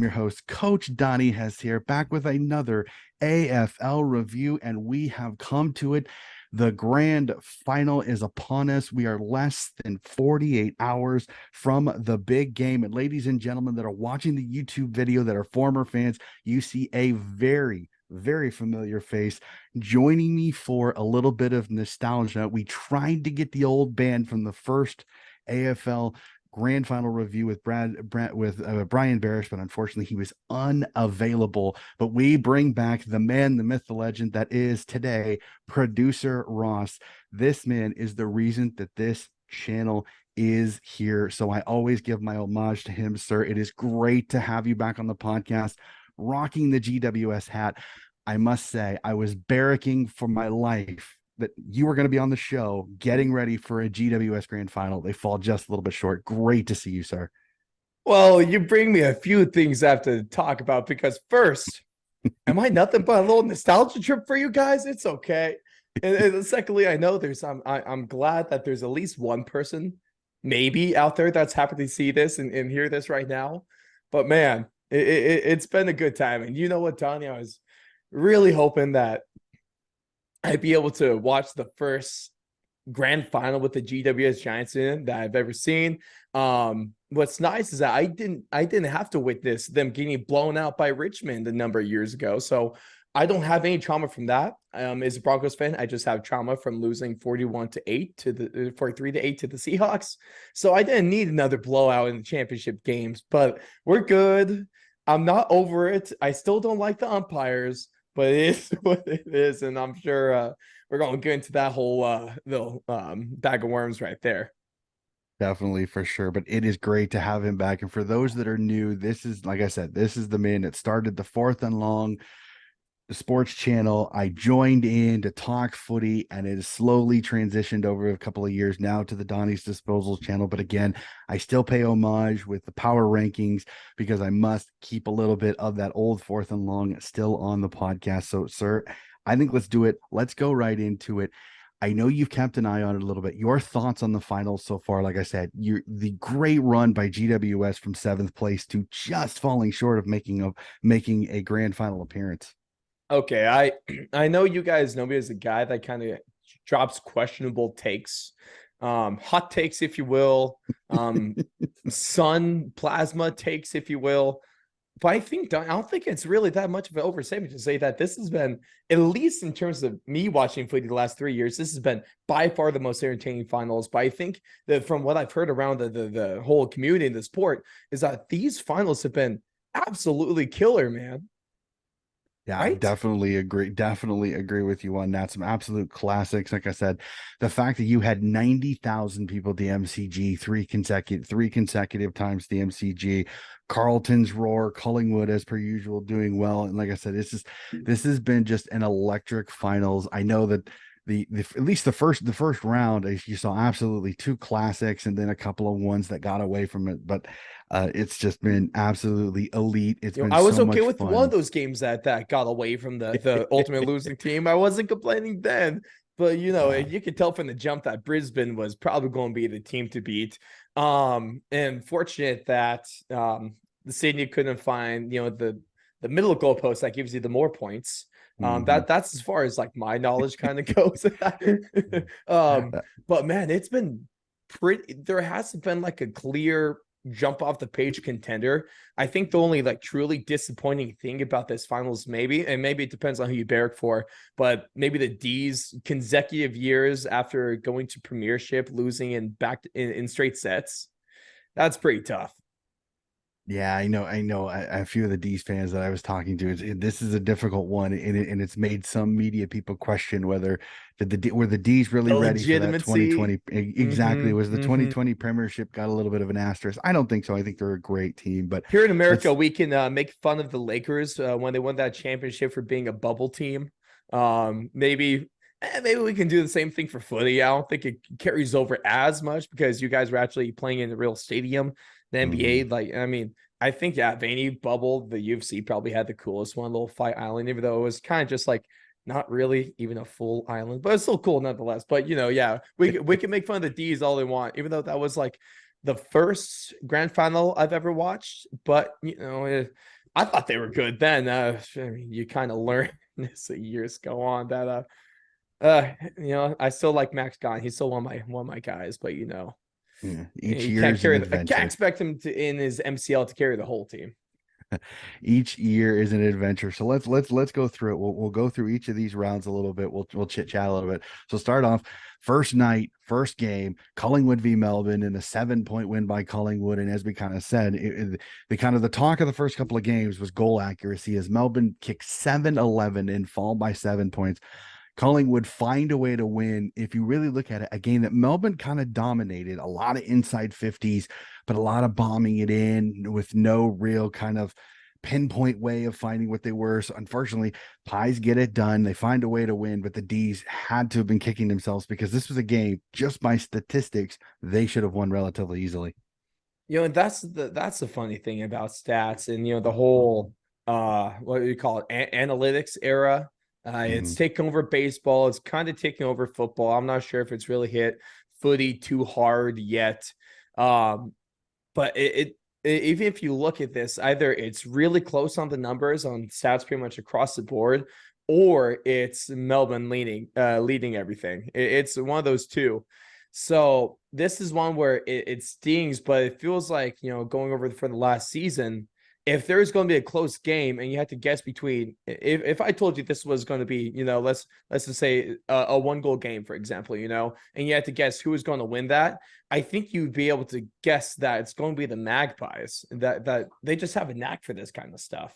I'm your host, Coach Donnie has here, back with another AFL review, and we have come to it. The grand final is upon us. We are less than 48 hours from the big game. And ladies and gentlemen that are watching the YouTube video that are former fans, you see a very familiar face joining me for a little bit of nostalgia. We tried to get the old band from the first AFL grand final review with Brian Barish, but unfortunately he was unavailable. But we bring back the man, the myth, the legend that is today producer Ross. This man is the reason that this channel is here, so I always give my homage to him. Sir, it is great to have you back on the podcast, rocking the GWS hat. I must say, I was barracking for my life that you were going to be on the show, getting ready for a GWS grand final. They fall just a little bit short. Great to see you, sir. Well, you bring me a few things I have to talk about, because first, am I nothing but a little nostalgia trip for you guys? It's okay. And secondly, I know I'm glad that there's at least one person maybe out there that's happy to see this and hear this right now. But man, it's been a good time. And you know what, Donnie, I was really hoping that I'd be able to watch the first grand final with the GWS Giants in that I've ever seen. What's nice is that I didn't have to witness them getting blown out by Richmond a number of years ago. So I don't have any trauma from that. As a Broncos fan, I just have trauma from losing 41-8 to the 43-8 to the Seahawks. So I didn't need another blowout in the championship games, but we're good. I'm not over it. I still don't like the umpires, but it is what it is. And I'm sure we're going to get into that whole little bag of worms right there. Definitely, for sure. But it is great to have him back. And for those that are new, this is, like I said, this is the man that started the Fourth and Long sports channel. I joined in to talk footy, and it has slowly transitioned over a couple of years now to the Donnie's Disposals channel. But again, I still pay homage with the power rankings because I must keep a little bit of that old Fourth and Long still on the podcast. So, sir, I think let's do it. Let's go right into it. I know you've kept an eye on it a little bit. Your thoughts on the finals so far? Like I said, the great run by GWS from 7th place to just falling short of making a grand final appearance. Okay, I know you guys know me as a guy that kind of drops questionable takes, hot takes, if you will, sun plasma takes, if you will. But I don't think it's really that much of an overstatement to say that this has been, at least in terms of me watching footy the last 3 years, this has been by far the most entertaining finals. But I think that from what I've heard around the whole community in the sport is that these finals have been absolutely killer, man. Yeah, I Right? definitely agree with you on that. Some absolute classics. Like I said, the fact that you had 90,000 people at the MCG, three consecutive times the MCG, Carlton's roar, Collingwood as per usual doing well. And like I said, this has been just an electric finals. I know that the at least the first round, you saw absolutely two classics and then a couple of ones that got away from it. But it's just been absolutely elite. It's been I was so okay much with one of fun. those games that got away from the ultimate losing team. I wasn't complaining then, but you could tell from the jump that Brisbane was probably going to be the team to beat. And fortunate that the Sydney couldn't find the middle goalpost that gives you the more points. That's as far as like my knowledge kind of goes. But man, it's been pretty. There hasn't been like a clear jump off the page contender. I think the only like truly disappointing thing about this finals, maybe it depends on who you barrack for, but maybe the D's consecutive years after going to premiership, losing and back in straight sets. That's pretty tough. Yeah, I know. A few of the D's fans that I was talking to, this is a difficult one, and it's made some media people question whether were the D's really The ready for that legitimacy. 2020? Exactly, was the 2020 Premiership got a little bit of an asterisk? I don't think so. I think they're a great team, but Here in America, let's. we can make fun of the Lakers when they won that championship for being a bubble team. Maybe we can do the same thing for footy. I don't think it carries over as much because you guys were actually playing in the real stadium. The NBA, I think Vaney bubble, the UFC probably had the coolest one, little Fight Island, even though it was kind of just like not really even a full island, but it's still cool nonetheless. But we can make fun of the D's all they want, even though that was like the first grand final I've ever watched, but I thought they were good then. I mean, you kind of learn as the years go on that I still like Max Gone. He's still one of my guys, but Yeah, each you year can't is an carry. I can't adventure. expect him to in his MCL to carry the whole team. Each year is an adventure. So let's go through it. We'll go through each of these rounds a little bit. We'll chit chat a little bit. So start off first night, first game, Collingwood v Melbourne, and a 7-point win by Collingwood. And as we kind of said, the kind of the talk of the first couple of games was goal accuracy as Melbourne kicked 7-11 and fall by 7 points. Collingwood find a way to win. If you really look at it, a game that Melbourne kind of dominated, a lot of inside 50s, but a lot of bombing it in with no real kind of pinpoint way of finding what they were. So unfortunately, Pies get it done. They find a way to win, but the D's had to have been kicking themselves because this was a game, just by statistics, they should have won relatively easily. And that's the funny thing about stats and the whole what do you call it, analytics era. It's Mhm. taking over baseball. It's kind of taking over football. I'm not sure if it's really hit footy too hard yet. Um, but even if you look at this, either it's really close on the numbers on stats pretty much across the board, or it's Melbourne leading everything. It's one of those two. So this is one where it stings, but it feels like, going over for the last season, if there's going to be a close game and you have to guess between, if I told you this was going to be, let's just say a 1 goal game, for example, and you had to guess who was going to win that, I think you'd be able to guess that it's going to be the Magpies, that they just have a knack for this kind of stuff.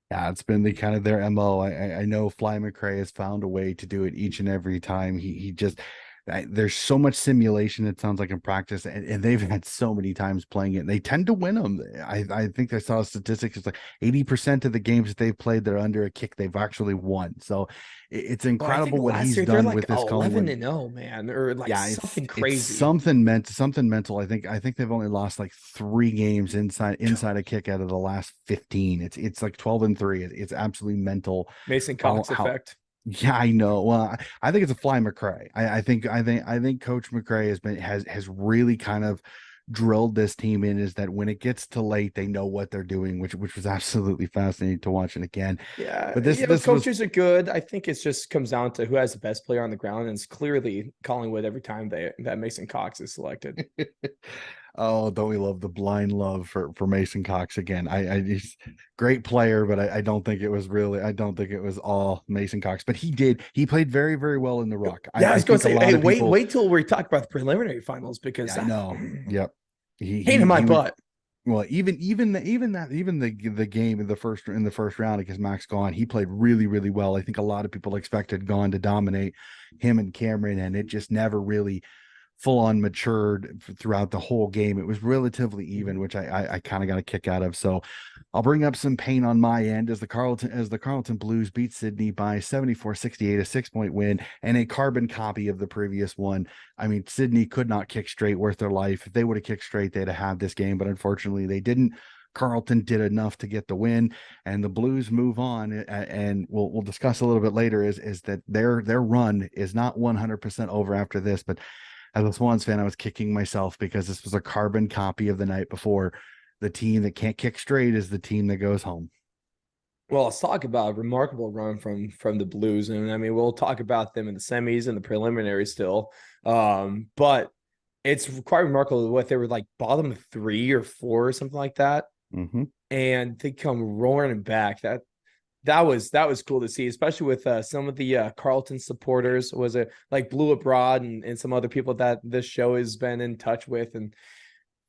Yeah, it's been the kind of their MO. I know Fly McRae has found a way to do it each and every time. He just there's so much simulation, it sounds like, in practice, and they've had so many times playing it, and they tend to win them. I think I saw statistics, it's like 80% of the games that they've played that are under a kick, they've actually won. So it's Well, I think incredible what last he's year they're done like with this 11 Collingwood. and 0, man, or like Yeah, something it's crazy. something mental. I think they've only lost like 3 games inside a kick out of the last 15. It's like 12-3. It's absolutely mental. Mason How Cox how effect. Yeah, I know. Well, I think it's a Fly McRae. I think Coach McRae has really kind of drilled this team in, is that when it gets to late, they know what they're doing, which was absolutely fascinating to watch. And again, Yeah, but this was coaches are good. I think it just comes down to who has the best player on the ground, and it's clearly Collingwood every time that Mason Cox is selected. oh, don't we love the blind love for Mason Cox again? I just great player, but I don't think it was all Mason Cox, but he played very, very well in the ruck. Yeah, I I was going to think a say, lot hey, of people, wait till we talk about the preliminary finals because yeah, I that know. Yep. He pain in he my he was butt. well, even the game in the first round against Max Gone, he played really, really well. I think a lot of people expected Gone to dominate him and Cameron, and it just never really full on matured throughout the whole game. It was relatively even, which I kind of got a kick out of. So I'll bring up some pain on my end as the Carlton Blues beat Sydney by 74-68, a 6-point win and a carbon copy of the previous one. I mean, Sydney could not kick straight worth their life. If they would have kicked straight, they'd have had this game, but unfortunately they didn't. Carlton did enough to get the win, and the Blues move on. And we'll discuss a little bit later is that their run is not 100% over after this, but as a Swans fan, I was kicking myself because this was a carbon copy of the night before. The team that can't kick straight is the team that goes home. Well, let's talk about a remarkable run from the Blues, and I mean we'll talk about them in the semis and the preliminary still. But it's quite remarkable what they were like bottom 3 or 4 or something like that, Mm-hmm. and they come roaring back. That was cool to see, especially with some of the Carlton supporters. Was it like Blue Abroad and some other people that this show has been in touch with, and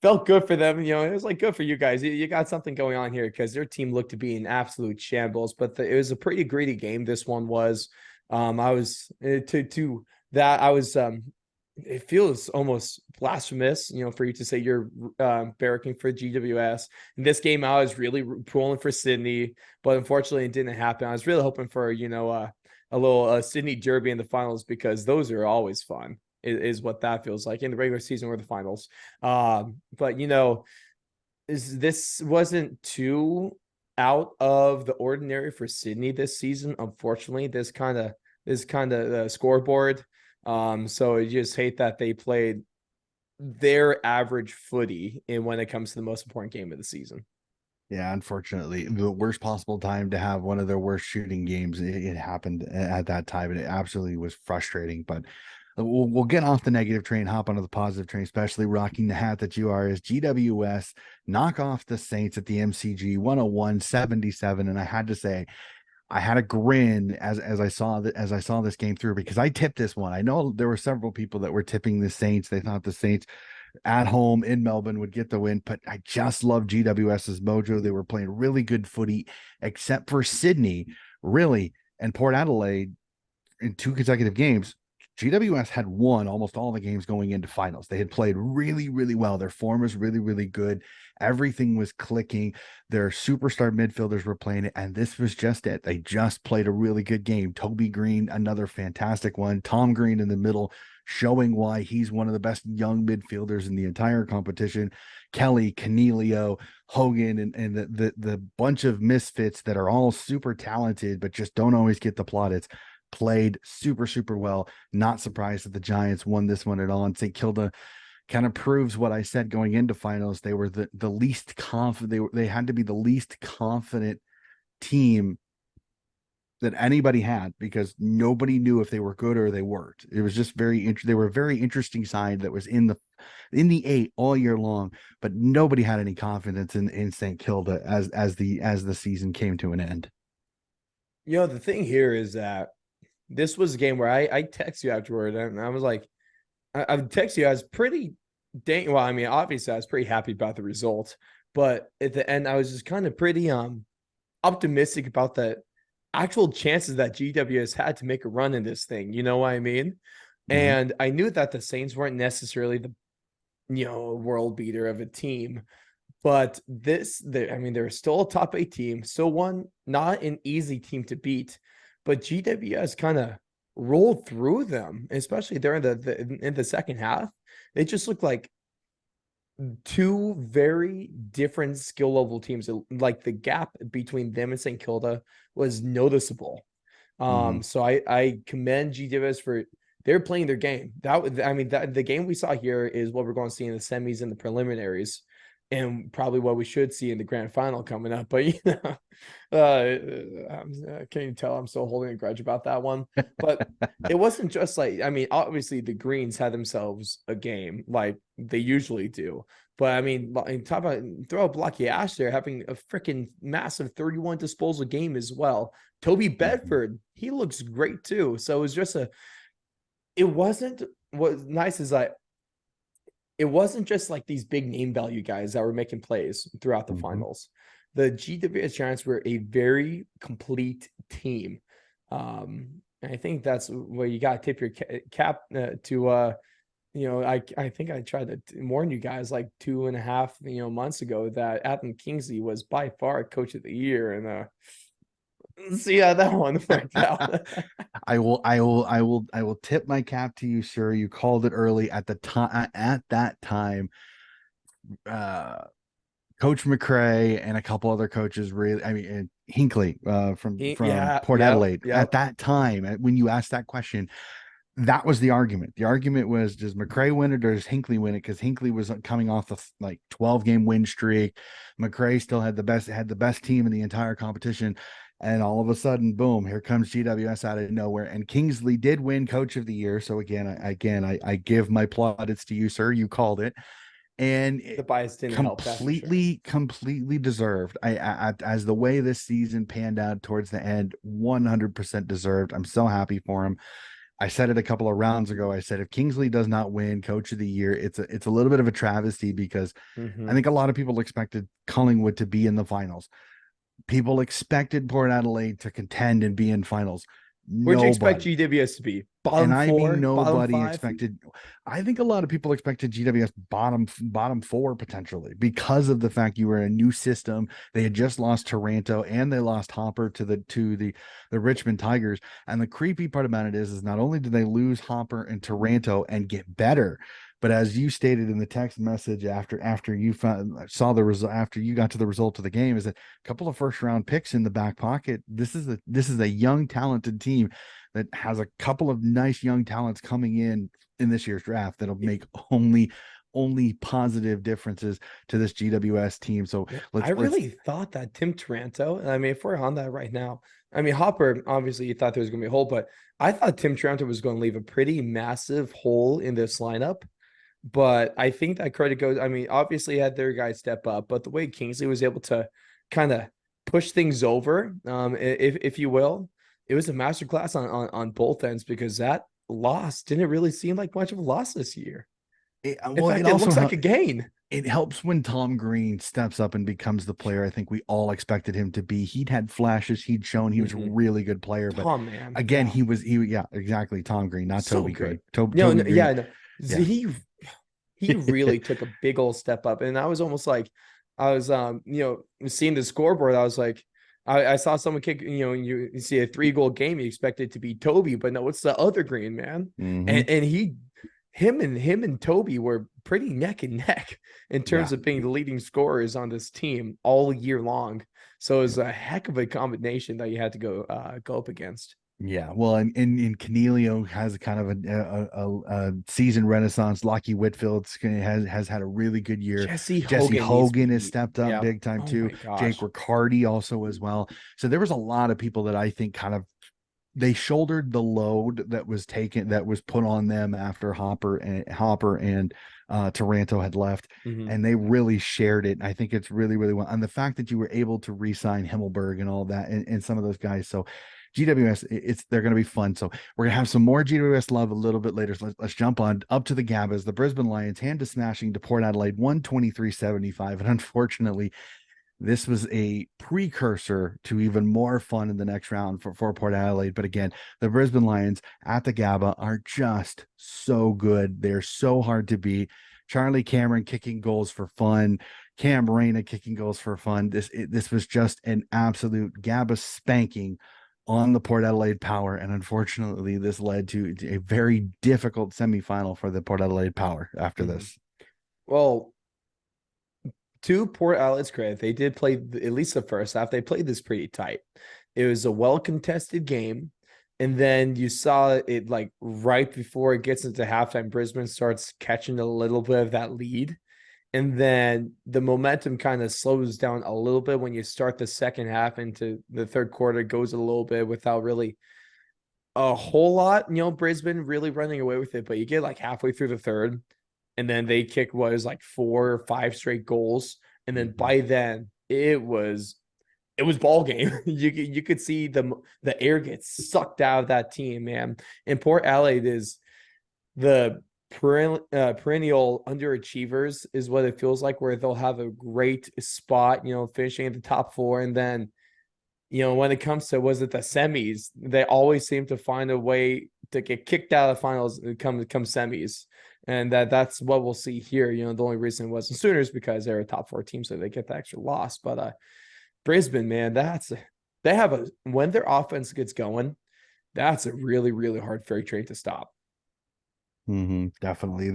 felt good for them. It was like good for you guys. You got something going on here because their team looked to be in absolute shambles. But it was a pretty gritty game. This one was. I was to that I was it feels almost blasphemous, for you to say you're barracking for GWS. In this game, I was really pulling for Sydney, but unfortunately, it didn't happen. I was really hoping for, a little Sydney Derby in the finals because those are always fun, is what that feels like in the regular season or the finals. But, this wasn't too out of the ordinary for Sydney this season. Unfortunately, this kind of scoreboard. So you just hate that they played their average footy in when it comes to the most important game of the season. Yeah, unfortunately, the worst possible time to have one of their worst shooting games. It happened at that time, and it absolutely was frustrating. But we'll get off the negative train, hop onto the positive train, especially rocking the hat that you are. Is GWS knock off the Saints at the MCG 101-77, and I had to say, I had a grin as I saw that as I saw this game through because I tipped this one. I know there were several people that were tipping the Saints. They thought the Saints at home in Melbourne would get the win, but I just love GWS's mojo. They were playing really good footy, except for Sydney, really, and Port Adelaide in two consecutive games. GWS had won almost all the games going into finals. They had played really, really well. Their form was really, really good. Everything was clicking. Their superstar midfielders were playing it, and this was just it. They just played a really good game. Toby Green, another fantastic one. Tom Green in the middle, showing why he's one of the best young midfielders in the entire competition. Kelly, Canelio, Hogan, and the bunch of misfits that are all super talented, but just don't always get the plaudits. Played super, super well. Not surprised that the Giants won this one at all. And St. Kilda kind of proves what I said going into finals. They were the least confident. They had to be the least confident team that anybody had because nobody knew if they were good or they weren't. It was just they were a very interesting side that was in the eight all year long, but nobody had any confidence in St. Kilda as the season came to an end. The thing here is that this was a game where I text you afterward and I was like, I text you. I was pretty dang. Well, I mean, obviously, I was pretty happy about the result, but at the end, I was just kind of pretty optimistic about the actual chances that GWS had to make a run in this thing. You know what I mean? Mhm. And I knew that the Saints weren't necessarily the world beater of a team, but I mean, they're still a top eight team, still one not an easy team to beat, but GWS kind of rolled through them, especially during in the second half. They just looked like two very different skill level teams. Like the gap between them and St. Kilda was noticeable. Mhm. So I commend GWS for they're playing their game. The game we saw here is what we're going to see in the semis and the preliminaries, and probably what we should see in the grand final coming up. But can you tell I'm still holding a grudge about that one? But it wasn't just like obviously the Greens had themselves a game like they usually do. But I mean, talk about throw a Blocky Ash there having a freaking massive 31 disposal game as well. Toby Mhm. Bedford, he looks great too. So it was just it wasn't what nice is like it wasn't just like these big name value guys that were making plays throughout the Mhm. finals. The GWS Giants were a very complete team. And I think that's where you got to tip your cap to. I think I tried to warn you guys like 2.5 months ago that Adam Kingsley was by far coach of the year, and see how that one worked out. I will tip my cap to you, sir. You called it early at the time. At that time, uh, Coach McRae and a couple other coaches really. I mean, and Hinkley from Yeah, Port yep, Adelaide. At yep. that time, when you asked that question, that was the argument. The argument was, does McRae win it or does Hinkley win it? Because Hinkley was coming off the like 12-game win streak. McRae still had the best team in the entire competition. And all of a sudden, boom, here comes GWS out of nowhere. And Kingsley did win coach of the year. So I give my plaudits to you, sir. You called it. And The bias didn't help, that's for sure. completely deserved. As the way this season panned out towards the end, 100% deserved. I'm so happy for him. I said it a couple of rounds ago. I said if Kingsley does not win Coach of the Year, it's a little bit of a travesty because I Mm-hmm. think a lot of people expected Collingwood to be in the finals. People expected Port Adelaide to contend and be in finals. Where'd you expect Nobody, GWS to be? and Bottom I mean four, bottom nobody five? expected. I think a lot of people expected GWS bottom four potentially because of the fact you were in a new system. They had just lost Taranto and they lost Hopper to the Richmond Tigers. And the creepy part about it is not only did they lose Hopper and Taranto and get better, but as you stated in the text message after you saw the result, after you got to the result of the game, is that a couple of first round picks in the back pocket. This is a young talented team that has a couple of nice young talents coming in this year's draft that'll make only positive differences to this GWS team. So Man, I let's really thought that Tim Taranto, and I mean, if we're on that right now, I mean, Hopper, obviously, you thought there was going to be a hole, but I thought Tim Taranto was going to leave a pretty massive hole in this lineup. But I think that credit goes, I mean, obviously, had their guys step up, but the way Kingsley was able to kind of push things over, if you will, it was a masterclass on both ends because that loss didn't really seem like much of a loss this year. In well, it fact, it also looks like a gain. it helps when Tom Green steps up and becomes the player I think we all expected him to be. He'd had flashes, he'd shown he was a Mhm. really good player, but Tom, man, again, yeah. he yeah, exactly. Tom Green, not So Toby good. Green. No, Toby no, Green, yeah, no. yeah. He really took a big old step up. And I was almost like I was seeing the scoreboard, I was like, I saw someone kick, you see a 3-goal game, you expect it to be Toby, but no, it's the other Green, man. Hmm. And him and Toby were pretty neck and neck in terms Yeah. of being the leading scorers on this team all year long. So it was a heck of a combination that you had to go up against. Yeah, well, and Canelio has kind of a season renaissance. Lockie Whitfield's has had a really good year. Jesse Jesse Hogan needs to Hogan has be, stepped up yeah. big time Oh too. my Jake gosh. Riccardi also as well. So there was a lot of people that I think kind of they shouldered the load that was put on them after Hopper and Taranto had left, Mhm. and they really shared it. I think it's really really well, and the fact that you were able to re-sign Himmelberg and all that, and some of those guys. So GWS, they're going to be fun. So we're going to have some more GWS love a little bit later. So let's jump on up to the Gabas. The Brisbane Lions hand to smashing to Port Adelaide 123-75, and unfortunately this was a precursor to even more fun in the next round for Port Adelaide. But again, the Brisbane Lions at the GABA are just so good. They're so hard to beat. Charlie Cameron kicking goals for fun. Cam Reyna kicking goals for fun. This was just an absolute GABA spanking on the Port Adelaide Power. And unfortunately, this led to a very difficult semifinal for the Port Adelaide Power after Mhm. this. Well, to Port Adelaide's credit, they did play at least the first half. They played this pretty tight. It was a well contested game. And then you saw it like right before it gets into halftime, Brisbane starts catching a little bit of that lead. And then the momentum kind of slows down a little bit when you start the second half into the third quarter, goes a little bit without really a whole lot, Brisbane really running away with it. But you get like halfway through the third, and then they kick what is like 4 or 5 straight goals. And then Mhm. by then it was ball game. You could see the air get sucked out of that team, man. And Port Adelaide is the perennial underachievers is what it feels like, where they'll have a great spot, finishing at the top four, and then when it comes to was it the semis, they always seem to find a way to get kicked out of the finals and come semis. And that's what we'll see here. The only reason it wasn't Sooners because they're a top four team, so they get the extra loss. But Brisbane, man, they have when their offense gets going, that's a really, really hard freight train to stop. Definitely.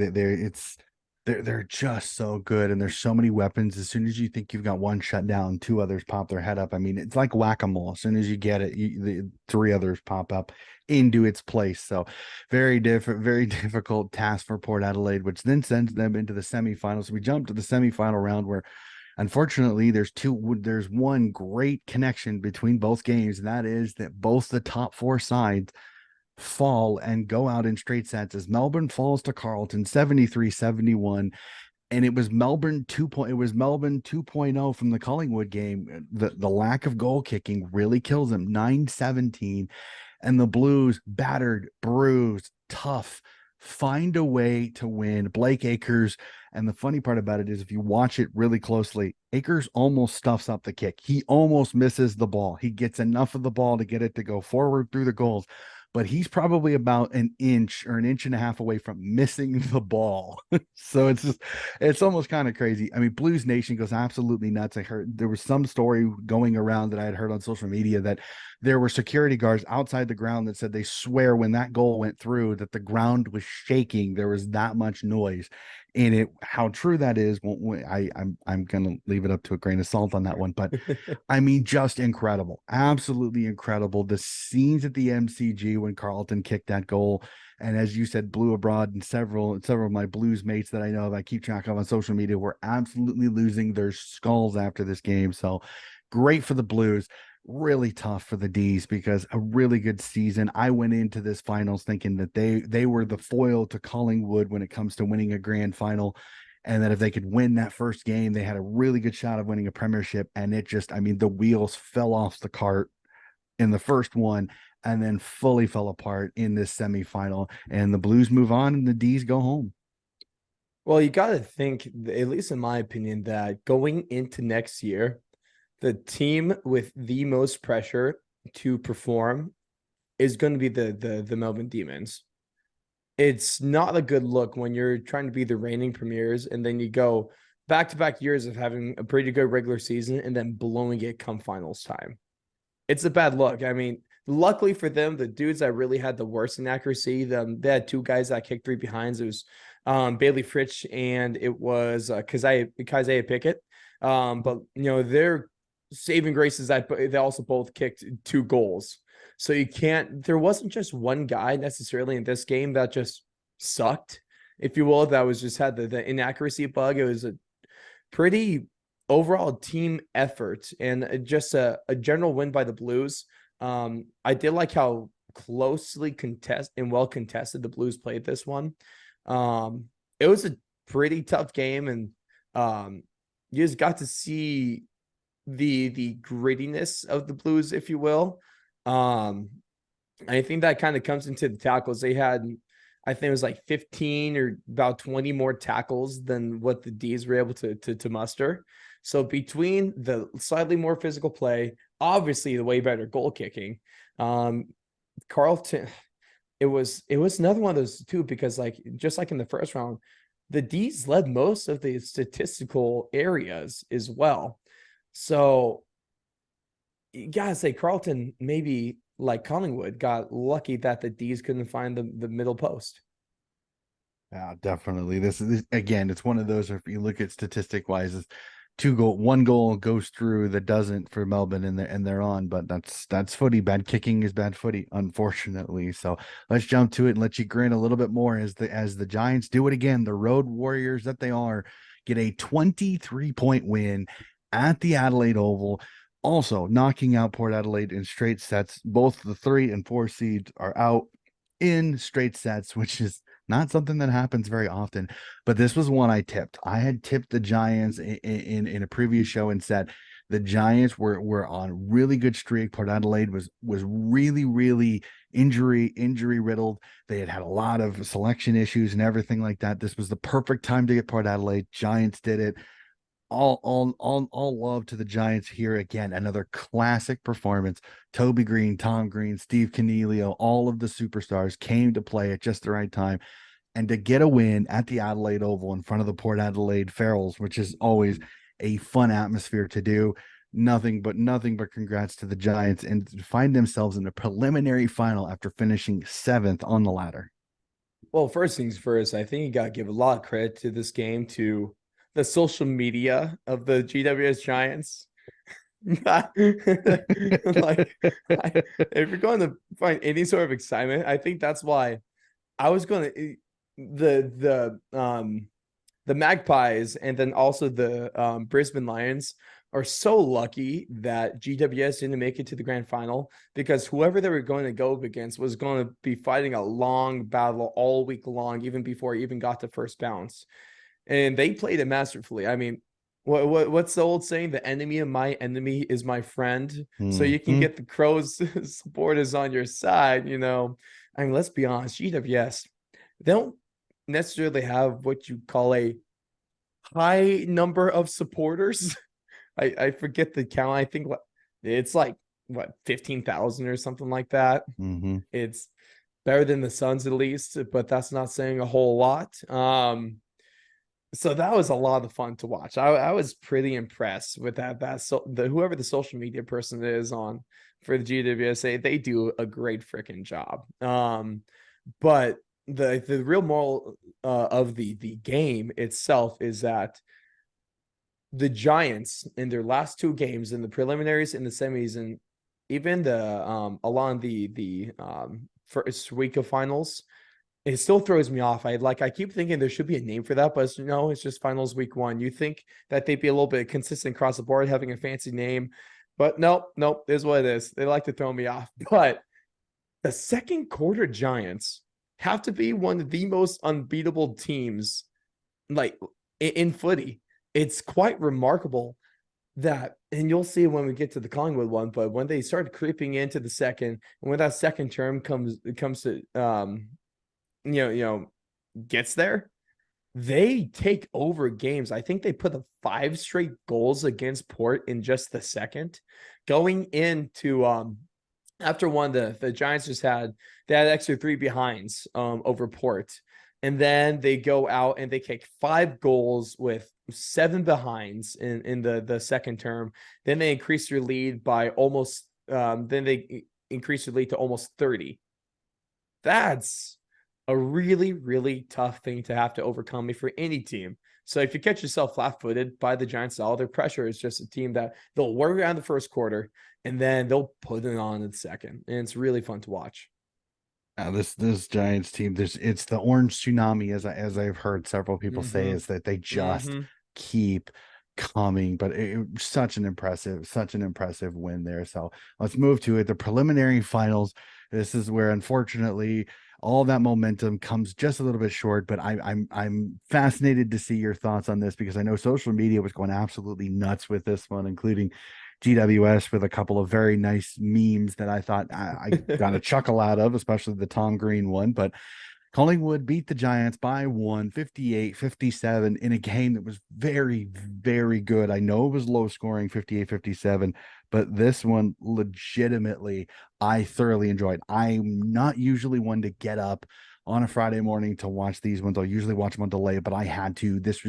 They're just so good, and there's so many weapons. As soon as you think you've got one shut down, two others pop their head up. I mean, it's like whack-a-mole. As soon as you get it, the three others pop up into its place. So very difficult task for Port Adelaide, which then sends them into the semifinals. So we jump to the semifinal round where unfortunately there's one great connection between both games, and that is that both the top four sides fall and go out in straight sets as Melbourne falls to Carlton 73-71. And it was Melbourne 2.0 from the Collingwood game. The lack of goal kicking really kills them 9-17. And the Blues, battered, bruised, tough, find a way to win. Blake Acres, and the funny part about it is if you watch it really closely, Acres almost stuffs up the kick. He almost misses the ball. He gets enough of the ball to get it to go forward through the goals, but he's probably about an inch or an inch and a half away from missing the ball. So it's almost kind of crazy. I mean, Blues Nation goes absolutely nuts. I heard there was some story going around that I had heard on social media that there were security guards outside the ground that said they swear when that goal went through that the ground was shaking. There was that much noise in it. How true that is, I'm gonna leave it up to a grain of salt on that one. But I mean, just incredible, absolutely incredible. The scenes at the MCG when Carlton kicked that goal, and as you said, blew abroad, and several of my Blues mates that I know I keep track of on social media were absolutely losing their skulls after this game. So great for the Blues. Really tough for the D's because a really good season. I went into this finals thinking that they were the foil to Collingwood when it comes to winning a grand final, and that if they could win that first game, they had a really good shot of winning a premiership. And it just, I mean, the wheels fell off the cart in the first one and then fully fell apart in this semifinal. And the Blues move on and the D's go home. Well, you got to think, at least in my opinion, that going into next year, the team with the most pressure to perform is going to be the Melbourne Demons. It's not a good look when you're trying to be the reigning premiers and then you go back-to-back years of having a pretty good regular season and then blowing it come finals time. It's a bad look. I mean, luckily for them, the dudes that really had the worst inaccuracy, they had two guys that kicked three behinds. It was Bailey Fritsch and it was Keziah Pickett. But their saving grace is that they also both kicked two goals. So there wasn't just one guy necessarily in this game that just sucked, if you will, that was just had the inaccuracy bug. It was a pretty overall team effort and just a general win by the Blues. I did like how closely well contested the Blues played this one. It was a pretty tough game, and you just got to see the grittiness of the Blues, if you will. I think that kind of comes into the tackles. They had, I think it was like 15 or about 20 more tackles than what the D's were able to muster. So between the slightly more physical play, obviously the way better goal kicking, Carlton, it was another one of those too, because just like in the first round, the D's led most of the statistical areas as well. So you gotta say Carlton, maybe like Collingwood, got lucky that the D's couldn't find the middle post. Yeah, definitely. This is again, it's one of those, if you look at statistic wise, it's one goal goes through that doesn't for Melbourne and they're on, but that's footy. Bad kicking is bad footy, unfortunately. So let's jump to it and let you grin a little bit more as the Giants do it again. The road warriors that they are get a 23-point win at the Adelaide Oval. Also knocking out Port Adelaide in straight sets. Both the 3 and 4 seeds are out in straight sets, which is not something that happens very often, but this was one I tipped. I had tipped the Giants in a previous show and said the Giants were on really good streak. Port Adelaide was really, really injury riddled. They had a lot of selection issues and everything like that. This was the perfect time to get Port Adelaide. Giants did it. All love to the Giants here again. Another classic performance. Toby Green, Tom Green, Steve Canelio, all of the superstars came to play at just the right time. And to get a win at the Adelaide Oval in front of the Port Adelaide Ferals, which is always a fun atmosphere to do. Nothing but congrats to the Giants and find themselves in the preliminary final after finishing 7th on the ladder. Well, first things first, I think you got to give a lot of credit to this game to the social media of the GWS Giants. If you're going to find any sort of excitement, I think that's why I was going to the Magpies and then also the Brisbane Lions are so lucky that GWS didn't make it to the grand final, because whoever they were going to go up against was going to be fighting a long battle all week long, even before it even got to first bounce. And they played it masterfully. I mean, what's the old saying? The enemy of my enemy is my friend. So you can get the Crows supporters on your side, I mean, let's be honest, GWS, they don't necessarily have what you call a high number of supporters. I forget the count. I think it's 15,000 or something like that. It's better than the Suns at least, but that's not saying a whole lot. So that was a lot of fun to watch. I was pretty impressed with that. So whoever the social media person is on for the GWSA, they do a great freaking job. But the real moral of the game itself is that the Giants in their last two games, in the preliminaries, in the semis, and even the along the first week of finals, it still throws me off. I keep thinking there should be a name for that, but no, it's just finals week one. You think that they'd be a little bit consistent across the board, having a fancy name, but nope, is what it is. They like to throw me off. But the second quarter Giants have to be one of the most unbeatable teams, like in footy. It's quite remarkable that, and you'll see when we get to the Collingwood one, but when they start creeping into the second, and when that second term comes to gets there, they take over games. I think they put up 5 straight goals against Port in just the second. Going into after one, the Giants they had extra 3 behinds over Port. And then they go out and they kick 5 goals with 7 behinds in the second term. Then they increase their lead by almost then they increase their lead to almost 30. That's a really, really tough thing to have to overcome for any team. So if you catch yourself flat-footed by the Giants, all their pressure is just a team that they'll work around the first quarter and then they'll put it on in the second. And it's really fun to watch. This Giants team, it's the orange tsunami, as I've heard several people say, is that they just keep coming. But such an impressive win there. So let's move to it. The preliminary finals. This is where, unfortunately, all that momentum comes just a little bit short. But I'm fascinated to see your thoughts on this, because I know social media was going absolutely nuts with this one, including GWS with a couple of very nice memes that I thought I got a chuckle out of, especially the Tom Green one. But Collingwood beat the Giants by 58-57 in a game that was very, very good. I know it was low scoring, 58-57, but this one legitimately I thoroughly enjoyed. I'm not usually one to get up on a Friday morning to watch these ones. I'll usually watch them on delay, but I had to. This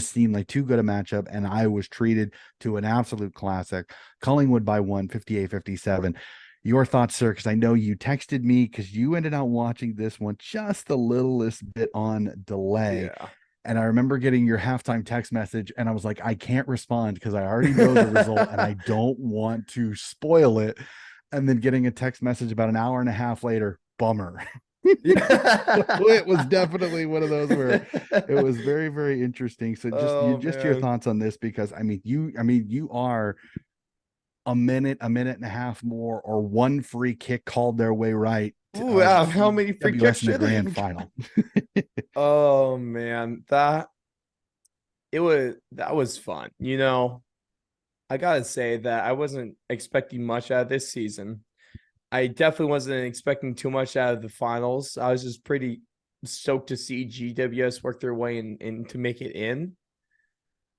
seemed like too good a matchup, and I was treated to an absolute classic. Collingwood by 58-57. Your thoughts, sir, because I know you texted me because you ended up watching this one just the littlest bit on delay. Yeah. And I remember getting your halftime text message, and I was like, I can't respond because I already know the result and I don't want to spoil it. And then getting a text message about an hour and a half later, bummer. It was definitely one of those where it was very, very interesting. So just your Man. thoughts on this, because you are a minute and a half more, or one free kick called their way right Ooh, wow. How many free kicks GWS in the should they grand have final. Oh man, that was fun. I gotta say that I wasn't expecting much out of this season. I definitely wasn't expecting too much out of the finals. I was just pretty stoked to see GWS work their way in to make it in.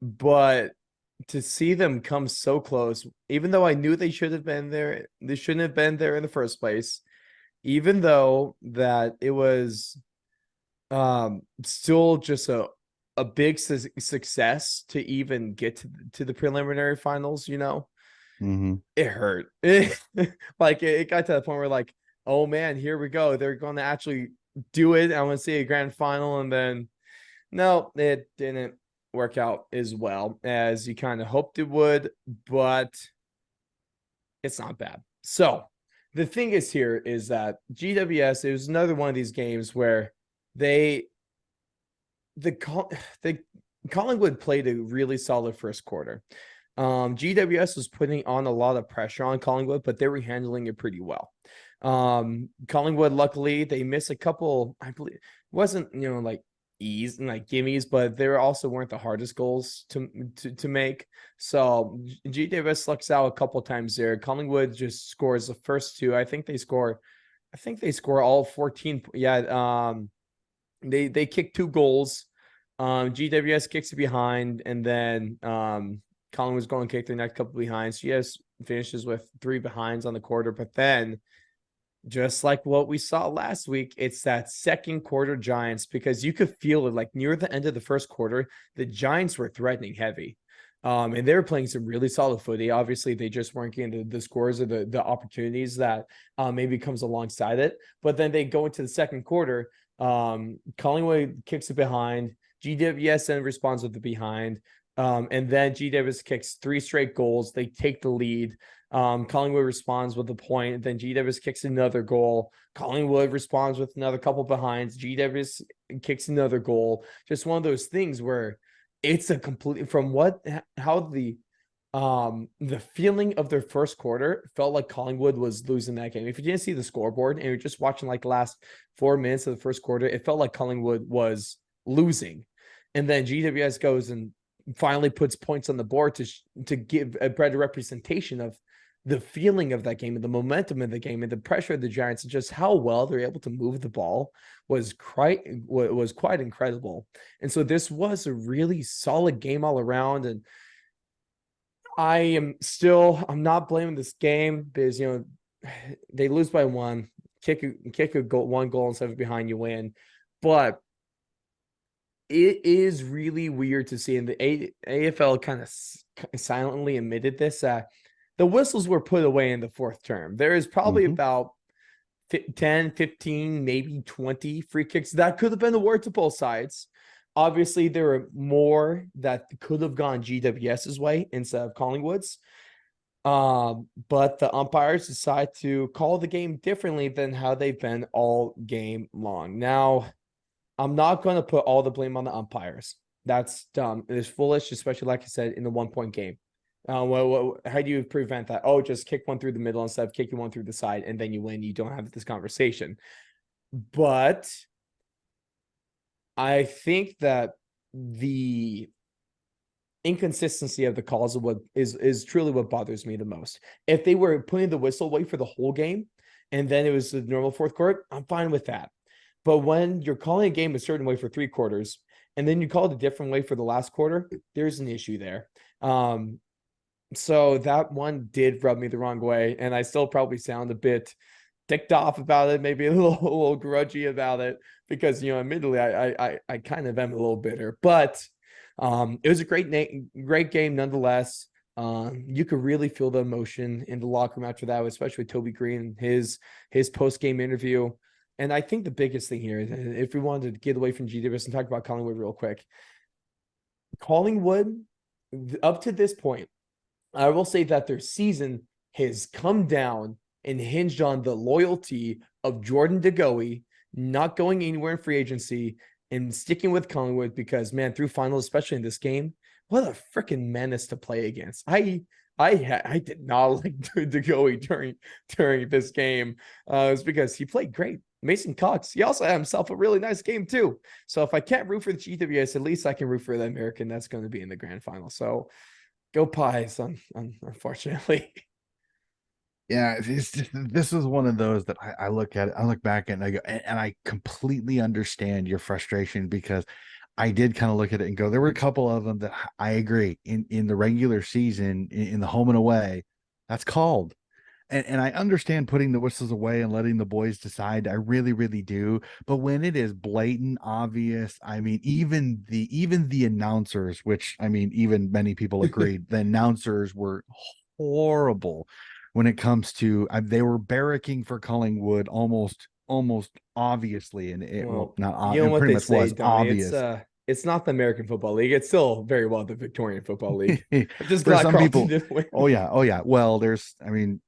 But to see them come so close, even though I knew they should have been there, they shouldn't have been there in the first place. Even though that it was still just a big success to even get to the preliminary finals. Mm-hmm. It hurt. Like it got to the point where, like, oh man, here we go, they're going to actually do it. I want to see a grand final, and then no, it didn't work out as well as you kind of hoped it would, but it's not bad. So the thing is that GWS, it was another one of these games where they the Collingwood played a really solid first quarter. GWS was putting on a lot of pressure on Collingwood, but they were handling it pretty well. Collingwood, luckily, they missed a couple. I believe it wasn't like ease and like gimmies, but they also weren't the hardest goals to make. So GWS lucks out a couple times there. Collingwood just scores the first two. I think they score all 14. Yeah. They kick 2 goals. GWS kicks it behind, and then Collingwood's going to kick the next couple behind. So yes, finishes with 3 behinds on the quarter, but then Just like what we saw last week, it's that second quarter Giants, because you could feel it like near the end of the first quarter, the Giants were threatening heavy. And they were playing some really solid footy. Obviously, they just weren't getting the scores or the opportunities that maybe comes alongside it. But then they go into the second quarter. Collingwood kicks it behind. GWS responds with the behind. And then GWS kicks 3 straight goals. They take the lead. Collingwood responds with a point. Then GWS kicks another goal. Collingwood responds with another couple behinds. GWS kicks another goal. Just one of those things where it's a complete from what how the feeling of their first quarter felt like Collingwood was losing that game. If you didn't see the scoreboard and you're just watching like the last 4 minutes of the first quarter, it felt like Collingwood was losing. And then GWS goes and finally puts points on the board to give a better representation of the feeling of that game and the momentum of the game and the pressure of the Giants and just how well they're able to move the ball was quite incredible. And so this was a really solid game all around. And I'm not blaming this game because, they lose by one, kick a goal, 1 goal instead of behind, you win. But it is really weird to see, and the AFL kind of silently admitted this, the whistles were put away in the fourth term. There is probably about 10, 15, maybe 20 free kicks that could have been awarded to both sides. Obviously, there were more that could have gone GWS's way instead of Collingwood's. But the umpires decide to call the game differently than how they've been all game long. Now, I'm not going to put all the blame on the umpires. That's dumb. It is foolish, especially like I said, in the 1 point game. How do you prevent that? Oh, just kick one through the middle instead of kicking one through the side, and then you win. You don't have this conversation. But I think that the inconsistency of the calls is truly what bothers me the most. If they were putting the whistle away for the whole game, and then it was the normal fourth quarter, I'm fine with that. But when you're calling a game a certain way for 3 quarters, and then you call it a different way for the last quarter, there's an issue there. So that one did rub me the wrong way, and I still probably sound a bit ticked off about it, maybe a little grudgy about it, because admittedly, I kind of am a little bitter. But it was a great game nonetheless. You could really feel the emotion in the locker room after that, especially with Toby Green, his post game interview. And I think the biggest thing here is, if we wanted to get away from GWS and talk about Collingwood real quick, Collingwood, up to this point, I will say that their season has come down and hinged on the loyalty of Jordan DeGoey not going anywhere in free agency and sticking with Collingwood, because, man, through finals, especially in this game, what a freaking menace to play against. I did not like DeGoey during this game. It was because he played great. Mason Cox, he also had himself a really nice game too. So if I can't root for the GWS, at least I can root for the American that's going to be in the grand final. So go Pies, unfortunately. Yeah, this is one of those that I look at it, I look back at and I go, and I completely understand your frustration, because I did kind of look at it and go, there were a couple of them that I agree in the regular season, in the home and away, that's called. And I understand putting the whistles away and letting the boys decide. I really, really do. But when it is blatant, obvious, I mean, even the announcers, which, I mean, even many people agreed, the announcers were horrible when it comes to, they were barracking for Collingwood almost obviously, and Well, not you know it what pretty they much say, was Donnie. obvious. It's not the American Football League. It's still very well the Victorian Football League. I'm just For glad some Carlton people, didn't win. oh yeah. Well, there's, I mean,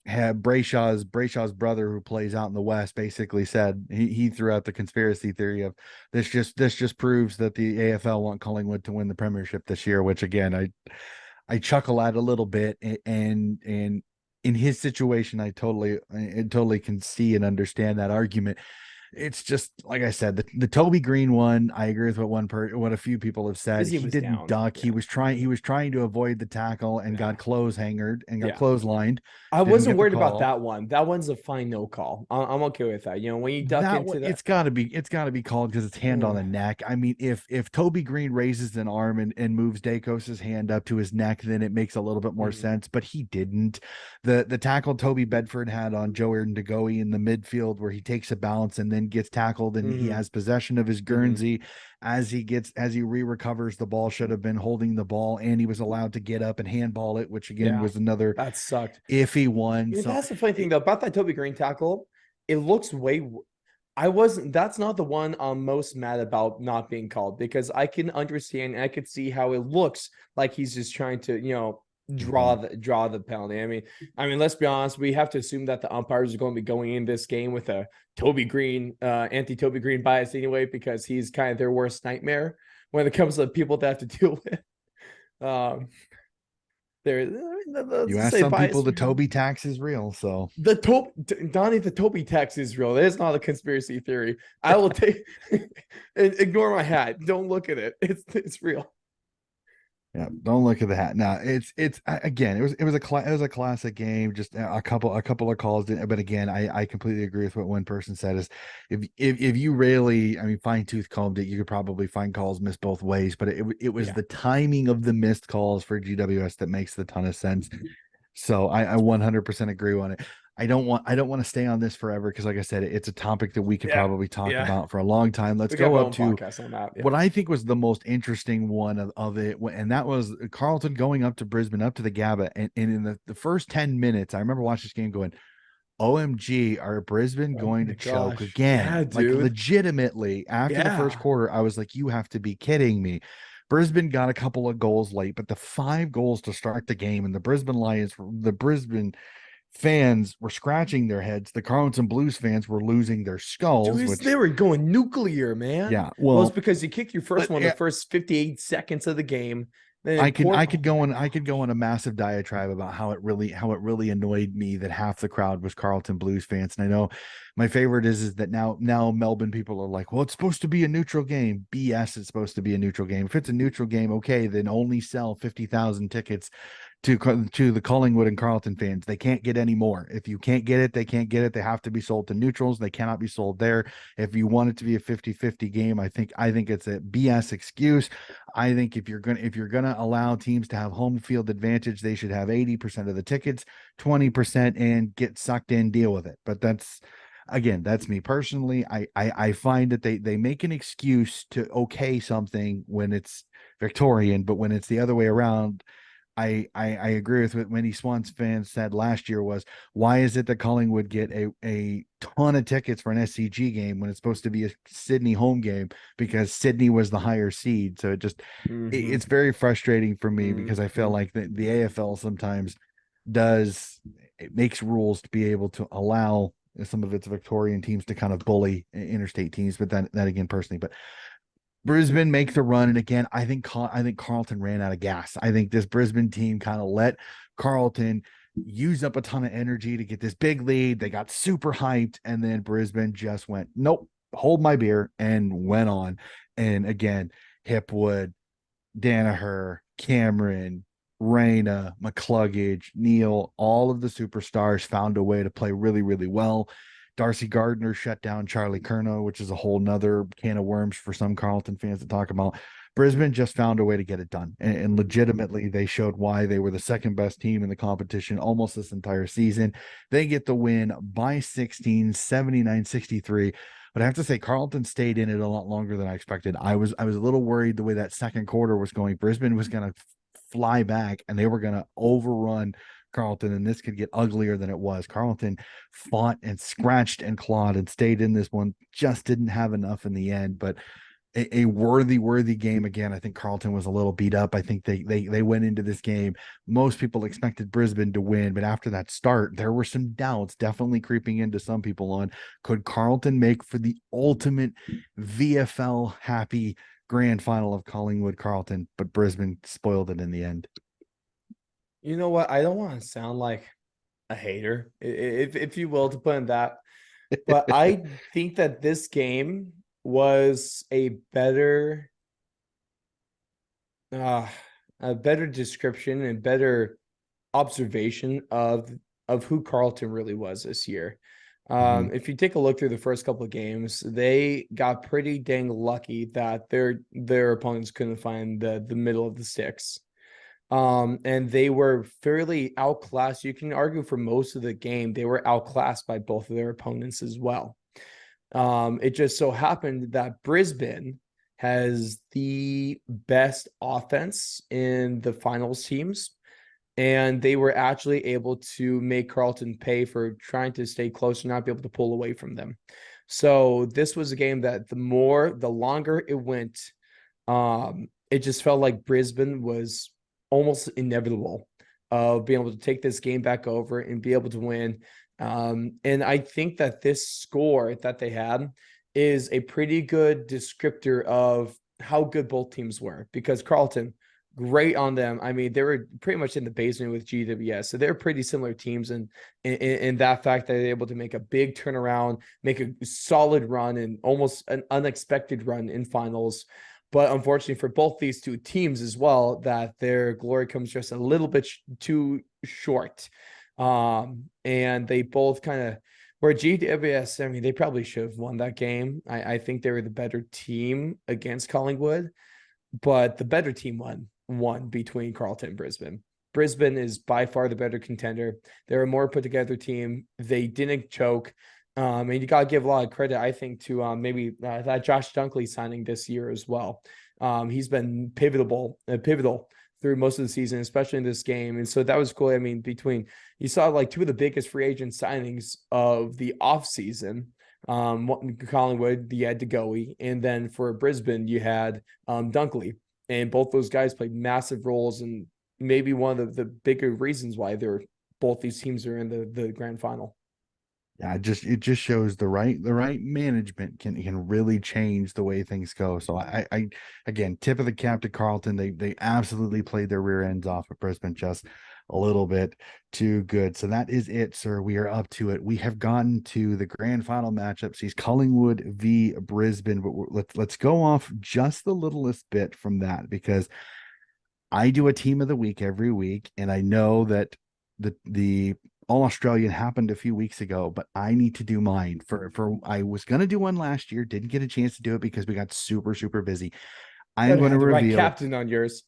had Brayshaw's brother, who plays out in the West, basically said, he threw out the conspiracy theory of this just proves that the AFL want Collingwood to win the premiership this year, which again I chuckle at a little bit, and in his situation I totally can see and understand that argument. it's just like I said, the Toby Green one. I agree with what a few people have said. Because he He was didn't down. duck. Yeah. He was trying to avoid the tackle and Yeah. got clothes hangered and got Yeah. clotheslined. I Didn't wasn't get the worried about call. that one. That one's a fine no call. I'm okay with that. When you duck That one, into that. it's got to be called because it's hand on Mm, the neck. I mean, if Toby Green raises an arm and moves Dacos's hand up to his neck, then it makes a little bit more mm, sense. But he didn't. The tackle Toby Bedford had on Joe Erdendegoe in the midfield, where he takes a bounce and then gets tackled, and he mm, has possession of his mm, Guernsey as he re-recovers the ball. Should have been holding the ball, and he was allowed to get up and handball it, which again yeah, was another that sucked. iffy one. So That's the funny thing though about that Toby Green tackle. It looks way. I wasn't. That's not the one I'm most mad about not being called because I can understand. And I could see how it looks like he's just trying to, mhm. draw the penalty. I mean, let's be honest. We have to assume that the umpires are going to be going in this game with a Toby Green, anti Toby Green bias anyway, because he's kind of their worst nightmare when it comes to the people they have to deal with. Um, there, let's You just ask say some people, bias. the Toby tax is real. So Donnie, the Toby tax is real. That is not a conspiracy theory. I will take ignore my hat. Don't look at it. It's real. yeah, don't look at the hat. Now it's again, it was a classic game. Just a couple of calls, but again, I completely agree with what one person said. Is if you really, I mean, fine tooth combed it, you could probably find calls missed both ways. But it was Yeah. the timing of the missed calls for GWS that makes the ton of sense. So I 100% agree on it. I don't want to stay on this forever because like I said, it's a topic that we could Yeah. probably talk Yeah. about for a long time. Let's We got go our up own to podcast on that. Yeah. what I think was the most interesting one of it, and that was Carlton going up to Brisbane, up to the GABA. And in the first 10 minutes, I remember watching this game going, OMG, are Brisbane Oh going my to choke gosh. again? Yeah, Like dude. legitimately, after the first Yeah. quarter, I was like, you have to be kidding me. Brisbane got a couple of goals late, but the 5 goals to start the game, and the Brisbane fans were scratching their heads. The Carlton Blues fans were losing their skulls, Dude, which, they were going nuclear, man. yeah, Well, it's well, because you kicked your first but one the first 58 seconds of the game. Then I important. could Oh my go on I could gosh. go on a massive diatribe about how it really annoyed me that half the crowd was Carlton Blues fans. And I know my favorite is that now Melbourne people are like, well, it's supposed to be a neutral game. BS, it's supposed to be a neutral game. If it's a neutral game, okay, then only sell 50,000 tickets to the Collingwood and Carlton fans. They can't get any more. If you can't get it, they can't get it. They have to be sold to neutrals. They cannot be sold there. If you want it to be a 50-50 game, I think it's a BS excuse. I think if you're gonna allow teams to have home field advantage, they should have 80% of the tickets, 20%, and get sucked in, deal with it. But that's again, that's me personally. I find that they make an excuse to okay something when it's Victorian, but when it's the other way around, I agree with what many Swans fans said last year was, why is it that Collingwood get a ton of tickets for an SCG game when it's supposed to be a Sydney home game because Sydney was the higher seed? So Mm-hmm. it's very frustrating for me because I feel Mm-hmm. like the AFL sometimes does it makes rules to be able to allow some of its Victorian teams to kind of bully interstate teams, but that again personally, but Brisbane make the run, and again, I think Carlton ran out of gas. I think this Brisbane team kind of let Carlton use up a ton of energy to get this big lead. They got super hyped, and then Brisbane just went, nope, hold my beer, and went on. And again, Hipwood, Danaher, Cameron, Reyna, McCluggage, Neil, all of the superstars found a way to play really, really well. Darcy Gardner shut down Charlie Curnow, which is a whole nother can of worms for some Carlton fans to talk about. Brisbane just found a way to get it done. And legitimately, they showed why they were the second best team in the competition almost this entire season. They get the win by 16, 79-63. But I have to say, Carlton stayed in it a lot longer than I expected. I was a little worried the way that second quarter was going. Brisbane was going to fly back and they were going to overrun Carlton, and this could get uglier than it was. Carlton fought and scratched and clawed and stayed in this one, just didn't have enough in the end. But a worthy game again. I think Carlton was a little beat up. I think they went into this game. Most people expected Brisbane to win, but after that start, there were some doubts definitely creeping into some people on could Carlton make for the ultimate VFL happy grand final of Collingwood Carlton, but Brisbane spoiled it in the end. You know what? I don't want to sound like a hater, if you will, to put in that. But I think that this game was uh, a better description and better observation of who Carlton really was this year. Mhm. If you take a look through the first couple of games, they got pretty dang lucky that their opponents couldn't find the middle of the sticks. And they were fairly outclassed. You can argue for most of the game, they were outclassed by both of their opponents as well. It just so happened that Brisbane has the best offense in the finals teams, and they were actually able to make Carlton pay for trying to stay close and not be able to pull away from them. So this was a game that the longer it went, it just felt like Brisbane was almost inevitable of being able to take this game back over and be able to win. And I think that this score that they had is a pretty good descriptor of how good both teams were, because Carlton, great on them. I mean, they were pretty much in the basement with GWS, so they're pretty similar teams, and in that fact that they're able to make a big turnaround, make a solid run, and almost an unexpected run in finals. But unfortunately for both these two teams as well, that their glory comes just a little bit too short. And they both kind of where GWS, I mean, they probably should have won that game. I think they were the better team against Collingwood, but the better team won between Carlton and Brisbane. Brisbane is by far the better contender. They're a more put together team. They didn't choke. And you got to give a lot of credit, I think, to maybe that Josh Dunkley signing this year as well. He's been pivotal through most of the season, especially in this game. And so that was cool. I mean, you saw like two of the biggest free agent signings of the offseason. Collingwood, you had DeGoey, and then for Brisbane, you had Dunkley. And both those guys played massive roles, and maybe one of the bigger reasons why both these teams are in the grand final. Yeah, it just shows the right management can really change the way things go. So I again, tip of the cap to Carlton. They absolutely played their rear ends off at Brisbane, just a little bit too good. So that is it, sir. We are up to it. We have gotten to the grand final matchups. He's Collingwood v Brisbane, but let's go off just the littlest bit from that, because I do a team of the week every week, and I know that the All Australian happened a few weeks ago, but I need to do mine for I was gonna do one last year, didn't get a chance to do it because we got super busy. I am Better going to have the right reveal. captain on yours.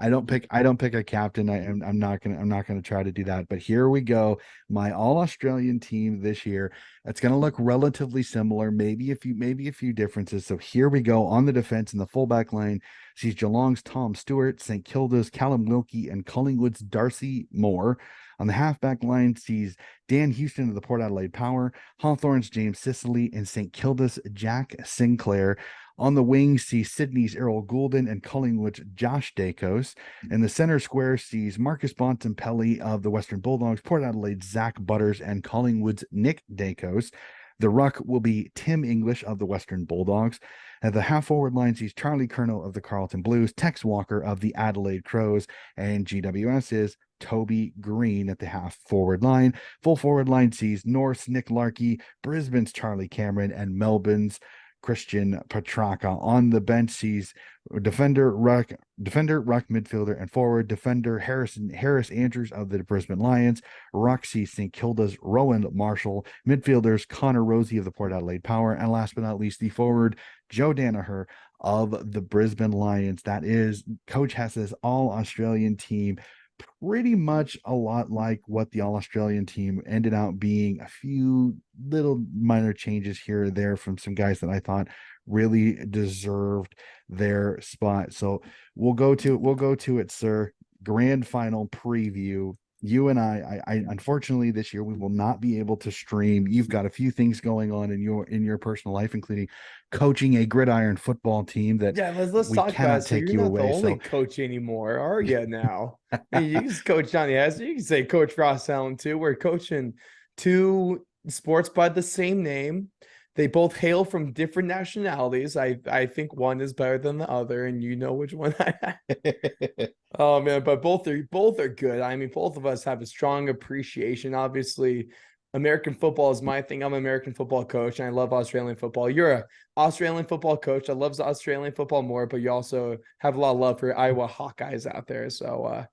I don't pick a captain. I'm not gonna try to do that. But here we go. My all Australian team this year. It's gonna look relatively similar, maybe a few differences. So here we go. On the defense in the fullback line, sees Geelong's Tom Stewart, St. Kilda's Callum Wilkie, and Collingwood's Darcy Moore. On the halfback line, sees Dan Houston of the Port Adelaide Power, Hawthorn's James Sicily, and St. Kilda's Jack Sinclair. On the wing, sees Sydney's Errol Goulden and Collingwood's Josh Dacos. In the center square, sees Marcus Bontempelli of the Western Bulldogs, Port Adelaide's Zach Butters, and Collingwood's Nick Dacos. The ruck will be Tim English of the Western Bulldogs. At the half forward line, sees Charlie Curnow of the Carlton Blues, Tex Walker of the Adelaide Crows, and GWS is Toby Green at the half forward line. Full forward line sees North's Nick Larkey, Brisbane's Charlie Cameron, and Melbourne's Christian Petraka. On the bench, sees defender, ruck, midfielder, and forward defender Harris Andrews of the Brisbane Lions, Roxy St. Kilda's Rowan Marshall, midfielders Connor Rosie of the Port Adelaide Power, and last but not least, the forward Joe Danaher of the Brisbane Lions. That is Coach Hess's all Australian team, pretty much a lot like what the All Australian team ended up being. A few little minor changes here or there from some guys that I thought really deserved their spot. So we'll go to it, sir. Grand final preview. You and I unfortunately this year we will not be able to stream. You've got a few things going on in your personal life, including coaching a gridiron football team that Yeah, let's we talk about it. cannot So take you're you not the away. only So coach anymore, are you now? And you can coach Johnny Hess. You can say Coach Ross Allen too. We're coaching two sports by the same name. They both hail from different nationalities. I think one is better than the other, and you know which one I Oh man, but both are good. I mean, both of us have a strong appreciation, obviously, American football is my thing. I'm an American football coach, and I love Australian football. You're a Australian football coach that loves Australian football more, but you also have a lot of love for Iowa Hawkeyes out there. So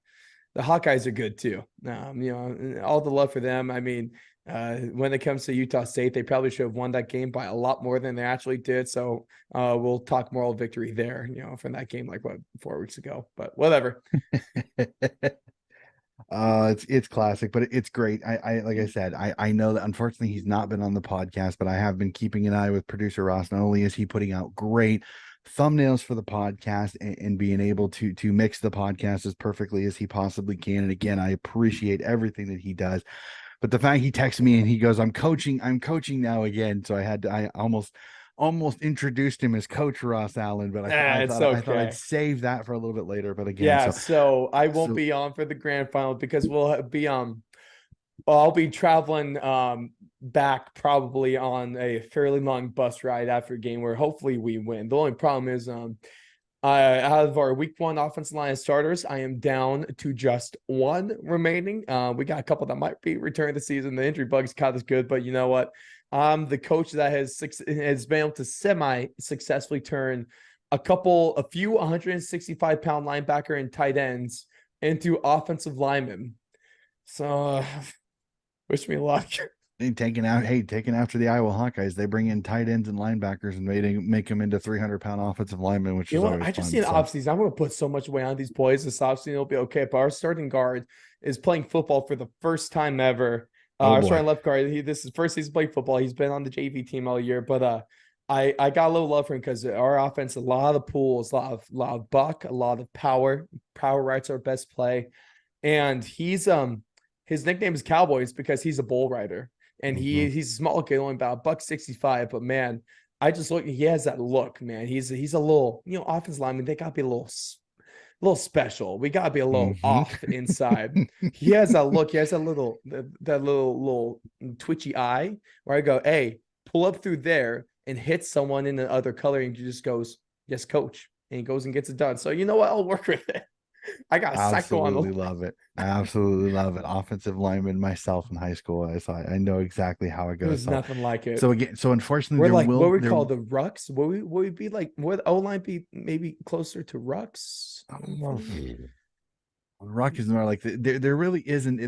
the Hawkeyes are good too. All the love for them. I mean, when it comes to Utah State, they probably should have won that game by a lot more than they actually did. So we'll talk moral victory there, from that game, like 4 weeks ago, but whatever. It's classic, but it's great. I like I said, I know that unfortunately he's not been on the podcast, but I have been keeping an eye with producer Ross. Not only is he putting out great thumbnails for the podcast and being able to mix the podcast as perfectly as he possibly can. And again, I appreciate everything that he does. But the fact he texted me and he goes, I'm coaching now again. So I almost introduced him as Coach Ross Allen, but It's I thought I'd okay. save that for a little bit later. But again, Yeah, so I won't so be on for the grand final because we'll be I'll be traveling back probably on a fairly long bus ride after a game where hopefully we win. The only problem is out of our week 1 offensive line of starters, I am down to just 1 remaining. We got a couple that might be returning the season. The injury bug's caught us good, but you know what? I'm the coach that has been able to semi-successfully turn a few 165-pound linebacker and tight ends into offensive linemen. So wish me luck. taking after the Iowa Hawkeyes, they bring in tight ends and linebackers and make them into 300-pound offensive linemen, which You is know what? always I just fun. see an So, offseason. I'm going to put so much weight on these boys. This offseason will be okay. But our starting guard is playing football for the first time ever. oh Our boy. starting left guard, this is first season playing football. He's been on the JV team all year. But I got a little love for him because our offense, a lot of pools, a lot of buck, a lot of power. Power rights our best play. And his nickname is Cowboys because he's a bull rider. And Mhm. he's a small kid, only about $165. But man, I just look. He has that look, man. He's a little, offensive lineman. They gotta be a little special. We gotta be a little Mhm. off inside. He has that look. He has that little twitchy eye where I go, hey, pull up through there and hit someone in the other color, and he just goes, yes, coach, and he goes and gets it done. So you know what? I'll work with it. I got a psycho on the Absolutely love it. Absolutely love it. Offensive lineman myself in high school, so I know exactly how it goes. There's So nothing like it. so again, so unfortunately We're there like what will we there call the rucks. What we be like? Would O line be maybe closer to rucks? I don't know. Ruck is more like there really isn't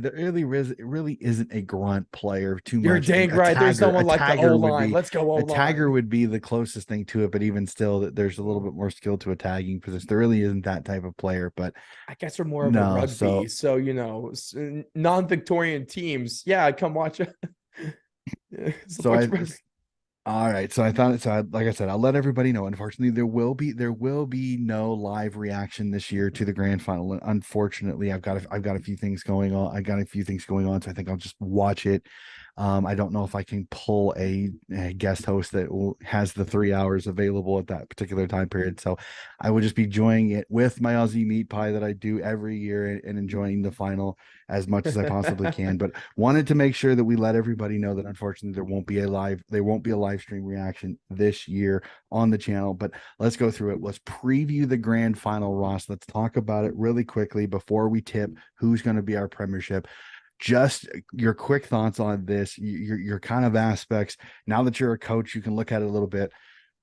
a grunt player too You're much. dang right. There's no one like the O line. Let's go O A tagger line. would be the closest thing to it, but even still, that there's a little bit more skill to a tagging position. There really isn't that type of player, but I guess we're more of a no. rugby. So So non-Victorian teams. Yeah, come watch it. so Support I your brother. All right, so I thought so. Like I said, I'll let everybody know. Unfortunately, there will be no live reaction this year to the grand final. Unfortunately, I've got a few things going on. I got a few things going on, so I think I'll just watch it. I don't know if I can pull a guest host that has the 3 hours available at that particular time period. So I will just be enjoying it with my Aussie meat pie that I do every year and enjoying the final as much as I possibly can. But wanted to make sure that we let everybody know that unfortunately there won't be a live stream reaction this year on the channel. But let's go through it. Let's preview the grand final, Ross. Let's talk about it really quickly before we tip who's going to be our premiership. Just your quick thoughts on this, your kind of aspects. Now that you're a coach, you can look at it a little bit.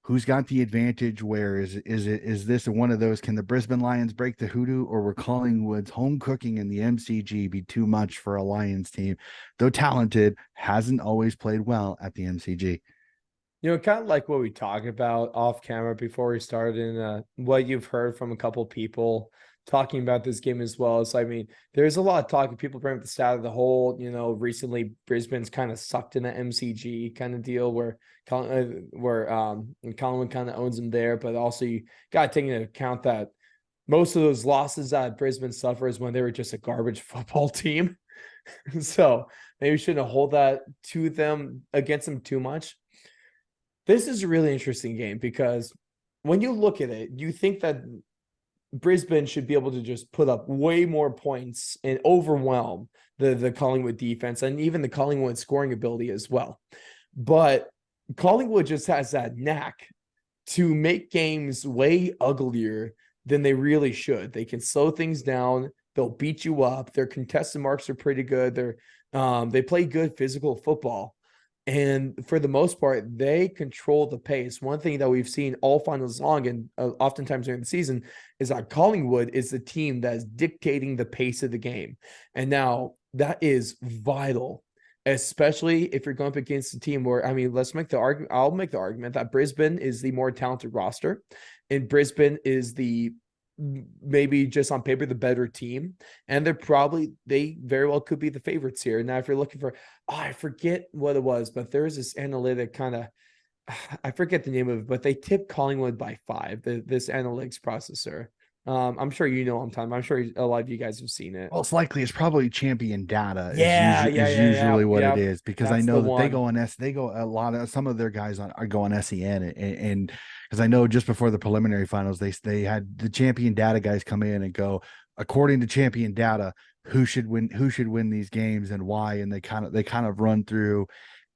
Who's got the advantage? Where is this one of those? Can the Brisbane Lions break the hoodoo, or will Collingwood's home cooking in the MCG be too much for a Lions team? Though talented, hasn't always played well at the MCG. Kind of like what we talked about off camera before we started, and what you've heard from a couple people talking about this game as well. So, I mean, there's a lot of talk. People bring up the stat of the whole, recently Brisbane's kind of sucked in the MCG kind of deal where Collingwood kind of owns them there, but also you got to take into account that most of those losses that Brisbane suffers when they were just a garbage football team. So maybe we shouldn't hold that to them against them too much. This is a really interesting game because when you look at it, you think that Brisbane should be able to just put up way more points and overwhelm the Collingwood defense and even the Collingwood scoring ability as well. But Collingwood just has that knack to make games way uglier than they really should. They can slow things down. They'll beat you up. Their contested marks are pretty good. They play good physical football. And for the most part, they control the pace. One thing that we've seen all finals long and oftentimes during the season is that Collingwood is the team that is dictating the pace of the game. And now that is vital, especially if you're going up against a team where, I mean, let's make the argument. I'll make the argument that Brisbane is the more talented roster, and Brisbane is the maybe just on paper the better team, and they very well could be the favorites here. Now if you're looking for, I forget what it was, but there's this analytic kind of, I forget the name of it, but they tipped Collingwood by 5, this analytics processor. I'm sure you know what I'm talking about. I'm sure a lot of you guys have seen it. Most likely it's probably champion data Yeah, yeah, is yeah, yeah, usually what it yeah. is, because I That's the know that one. they go a lot of some of their guys are going SEN, and because I know just before the preliminary finals they had the champion data guys come in and go, according to champion data, who should win these games and why, and they kind of run through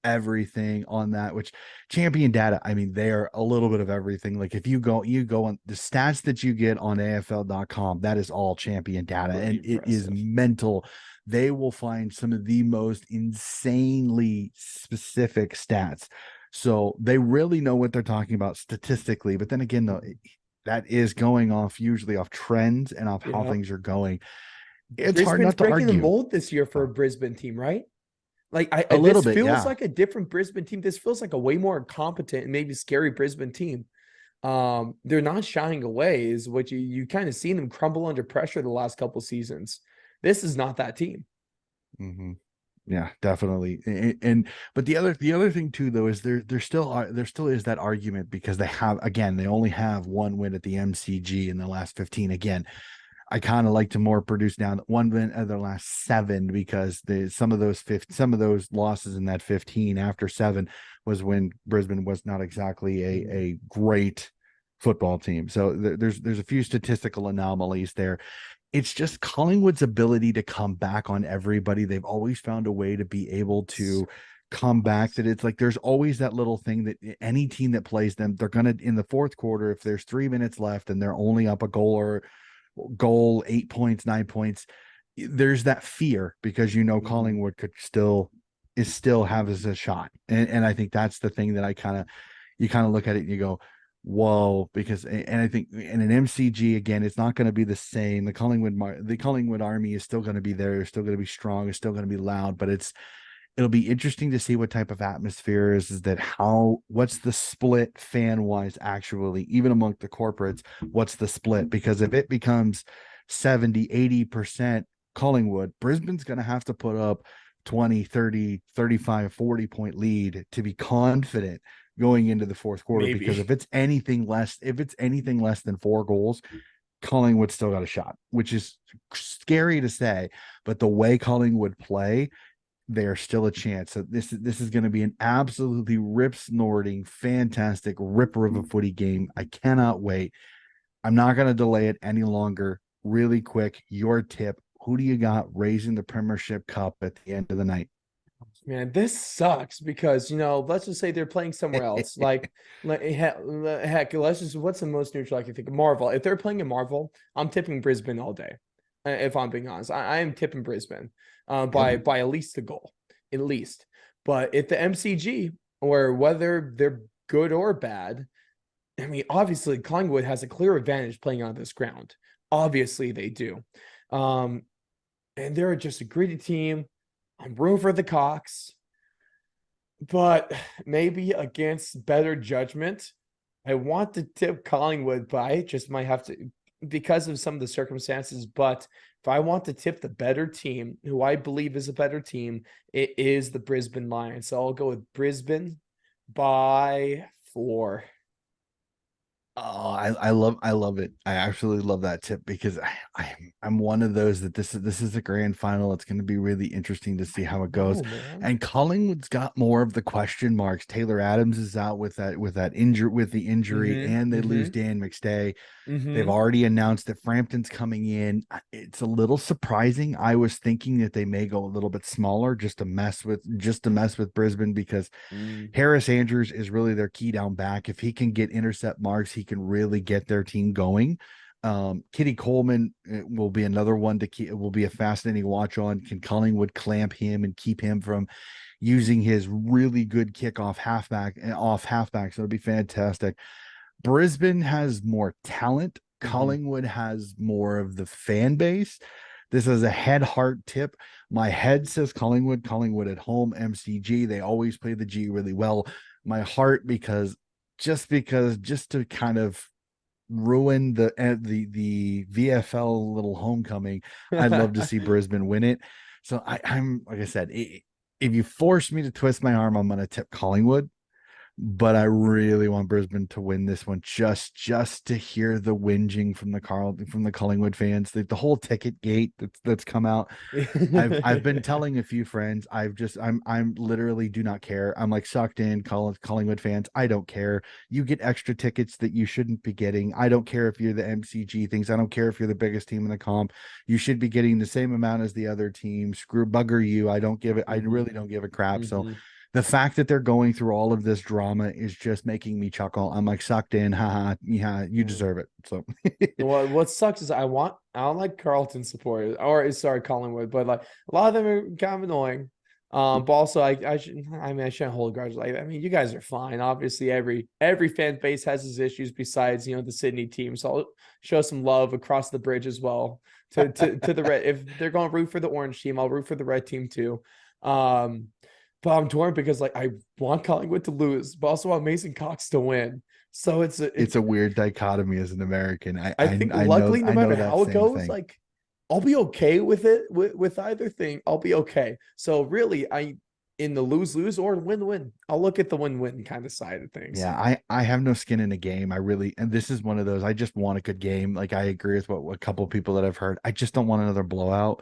everything on that, which champion data, I mean, they are a little bit of everything. Like if you go on the stats that you get on AFL.com, that is all champion data, Pretty and it is impressive. mental. They will find some of the most insanely specific stats. So they really know what they're talking about statistically. But then again, though, that is going off usually off trends and off how Yeah. things are going. It's hard Brisbane's not to breaking the argue. mold this year for a Brisbane team, right? Like A little this bit, feels yeah. like a different Brisbane team. This feels like a way more competent and maybe scary Brisbane team. They're not shying away, is what you kind of seen them crumble under pressure the last couple seasons. This is not that team. Mm-hmm. Yeah, definitely. But the other thing too, though, is there still is that argument, because they only have one win at the MCG in the last 15. Again, I kind of like to more produce down one win of their last 7, because some of those losses in that 15 after 7 was when Brisbane was not exactly a great football team. So there's a few statistical anomalies there. It's just Collingwood's ability to come back on everybody. They've always found a way to be able to come back. That it's like there's always that little thing that any team that plays them, they're gonna, in the fourth quarter, if there's 3 minutes left and they're only up a goal, 8 points, 9 points, there's that fear, because Collingwood could still have as a shot. And I think that's the thing that you kind of look at it and you go, whoa, because, and I think in an MCG, again, it's not going to be the same. The Collingwood army is still going to be there. It's still going to be strong. It's still going to be loud, but it'll be interesting to see what type of atmosphere is that, what's the split fan wise, actually, even among the corporates, what's the split? Because if it becomes 70-80% Collingwood, Brisbane's going to have to put up 20, 30, 35, 40 point lead to be confident going into the fourth quarter. Because Maybe. if it's anything less than 4 goals, Collingwood still got a shot, which is scary to say, but the way Collingwood play, they are still a chance. So this is going to be an absolutely rip snorting, fantastic ripper of a footy game. I cannot wait. I'm not going to delay it any longer. Really quick, your tip. Who do you got raising the Premiership Cup at the end of the night? Man, this sucks because let's just say they're playing somewhere else. Heck, let's just, what's the most neutral I can think of? Marvel. If they're playing in Marvel, I'm tipping Brisbane all day. If I'm being honest, I am tipping Brisbane Yep. by at least a goal, at least. But if the MCG, or whether they're good or bad, I mean, obviously Collingwood has a clear advantage playing on this ground. Obviously they do. Um, and they're just a gritty team. I'm rooting for the Cox, but maybe against better judgment, I want to tip Collingwood, but I just might have to, because of some of the circumstances. But if I want to tip the better team, who I believe is a better team, it is the Brisbane Lions. So I'll go with Brisbane by 4. Oh, I love it. I absolutely love that tip, because I'm one of those that this is a grand final. It's going to be really interesting to see how it goes. No, man. And Collingwood's got more of the question marks. Taylor Adams is out with the injury, Mm-hmm. and they lose Mm-hmm. Dan McStay. They've Mm-hmm. already announced that Frampton's coming in. It's a little surprising. I was thinking that they may go a little bit smaller, just to mess with Brisbane, because Mm. Harris Andrews is really their key down back. If he can get intercept marks, he can really get their team going. Kitty Coleman will be another one to keep. It will be a fascinating watch on. Can Collingwood clamp him and keep him from using his really good kick off halfback? So it'll be fantastic. Brisbane has more talent. Mhm. Collingwood has more of the fan base. This is a head heart tip. My head says Collingwood. Collingwood at home, MCG. They always play the G really well. My heart, because just to kind of ruin the VFL little homecoming, I'd love to see Brisbane win it. So I'm like I said, if you force me to twist my arm, I'm going to tip Collingwood, but I really want Brisbane to win this one just to hear the whinging from the Collingwood fans, the whole ticket gate that's come out. I've been telling a few friends. I'm literally do not care. I'm like sucked in Collingwood fans. I don't care. You get extra tickets that you shouldn't be getting. I don't care if you're the MCG things. I don't care if you're the biggest team in the comp. You should be getting the same amount as the other team. Screw bugger you. I don't give it. I Mhm. really don't give a crap. So Mhm. the fact that they're going through all of this drama is just making me chuckle. I'm like sucked in. Haha. Yeah, you Mhm. deserve it. So What sucks is I don't like Carlton supporters or sorry Collingwood, but like a lot of them are kind of annoying. But also I shouldn't hold a grudge. Like I mean, you guys are fine. Obviously, every fan base has its issues besides the Sydney team. So I'll show some love across the bridge as well to the red. If they're going to root for the orange team, I'll root for the red team too. Um, but I'm torn because like I want Collingwood to lose, but also want Mason Cox to win. So it's a weird dichotomy as an American. I think I know luckily, no I know matter that how it same goes, thing. like I'll be okay with it with either thing. I'll be okay. So really, I in the lose-lose or win-win, I'll look at the win-win kind of side of things. Yeah, I have no skin in the game. I really, and this is one of those. I just want a good game. Like I agree with what a couple of people that I've heard. I just don't want another blowout,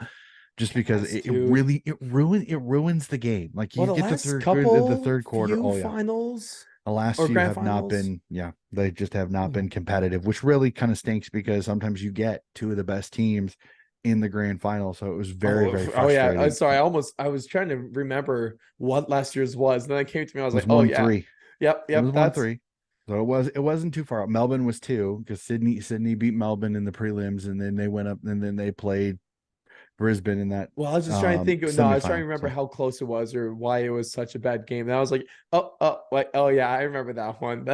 just because Yes, dude. it ruins the game. Like Well, you the get to last the couple third quarter. few Oh yeah, finals the last or few grand have not finals. been. Yeah, they just have not Hmm. been competitive, which really kind of stinks because sometimes you get two of the best teams in the grand final. So it was very very Oh yeah. frustrating. Sorry, I was trying to remember what last year's was. And then it came to me, I was It was like, oh one yeah. three. Yep, It was yep. one That's three. So it wasn't too far out. Melbourne was two because Sydney beat Melbourne in the prelims, and then they went up and then they played Brisbane in that well, I was just trying to think. No, I was trying to semifinal. remember So how close it was or why it was such a bad game. And I was like, oh yeah, I remember that one.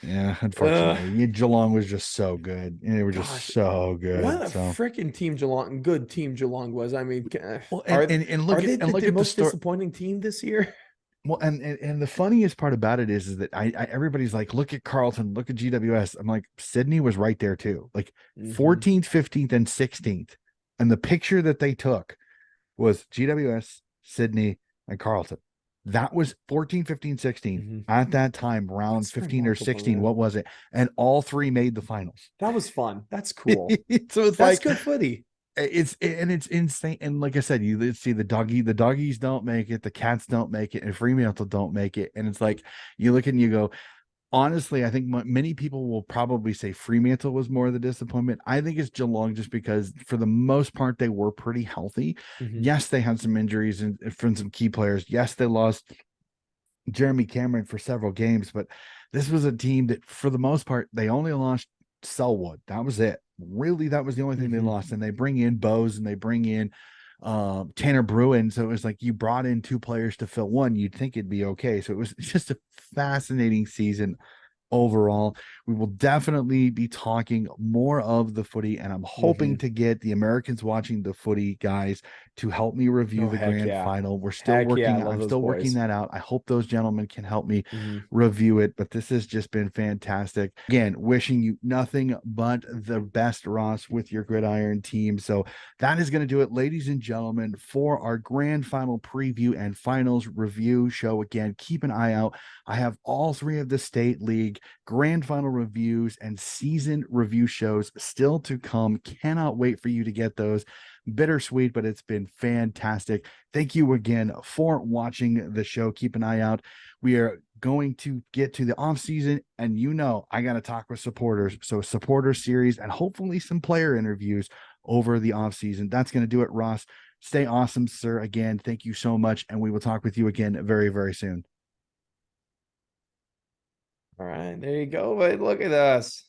yeah, uh, unfortunately, Geelong was just so good, and they were just gosh, so what good. a So freaking team Geelong, good team Geelong was. I mean, well, and are look they and look the at the most story. disappointing team this year? Well, and the funniest part about it is that everybody's like, look at Carlton, look at GWS. I'm like, Sydney was right there too, like Hmm. 14th, 15th, and 16th. And the picture that they took was GWS, Sydney, and Carlton. That was 14, 15, 16 Hmm. at that time, round That's 15 or remarkable, 16. man. What was it? And all three made the finals. That was fun. That's cool. So it's That's like good footy. it's insane. And like I said, you see the doggies don't make it, the cats don't make it, and Fremantle don't make it. And it's like you look and you go, honestly, I think many people will probably say Fremantle was more of the disappointment. I think it's Geelong just because for the most part they were pretty healthy. Hmm. Yes, they had some injuries and from some key players. Yes, they lost Jeremy Cameron for several games, but this was a team that for the most part they only lost Selwood. That was it. Really, that was the only thing they Hmm. lost. And they bring in Bose and they bring in Tanner Bruin. So it was like you brought in two players to fill one. You'd think it'd be okay. So it was just a fascinating season overall. We will definitely be talking more of the footy, and I'm hoping Hmm. to get the Americans watching the footy guys to help me review Oh the heck grand yeah, final. heck yeah! I love I'm those still working boys. that out. I hope those gentlemen can help me Hmm. review it, but this has just been fantastic. Again, wishing you nothing but the best, Ross, with your gridiron team. So that is going to do it, ladies and gentlemen, for our grand final preview and finals review show. Again, keep an eye out. I have all three of the state league grand final reviews and season review shows still to come. Cannot wait for you to get those. Bittersweet, but it's been fantastic. Thank you again for watching the show. Keep an eye out. We are going to get to the off season, and I got to talk with supporters. So supporter series and hopefully some player interviews over the off season. That's going to do it, Ross. Stay awesome, sir. Again, thank you so much, and we will talk with you again very, very soon. All right, there you go. But look at us.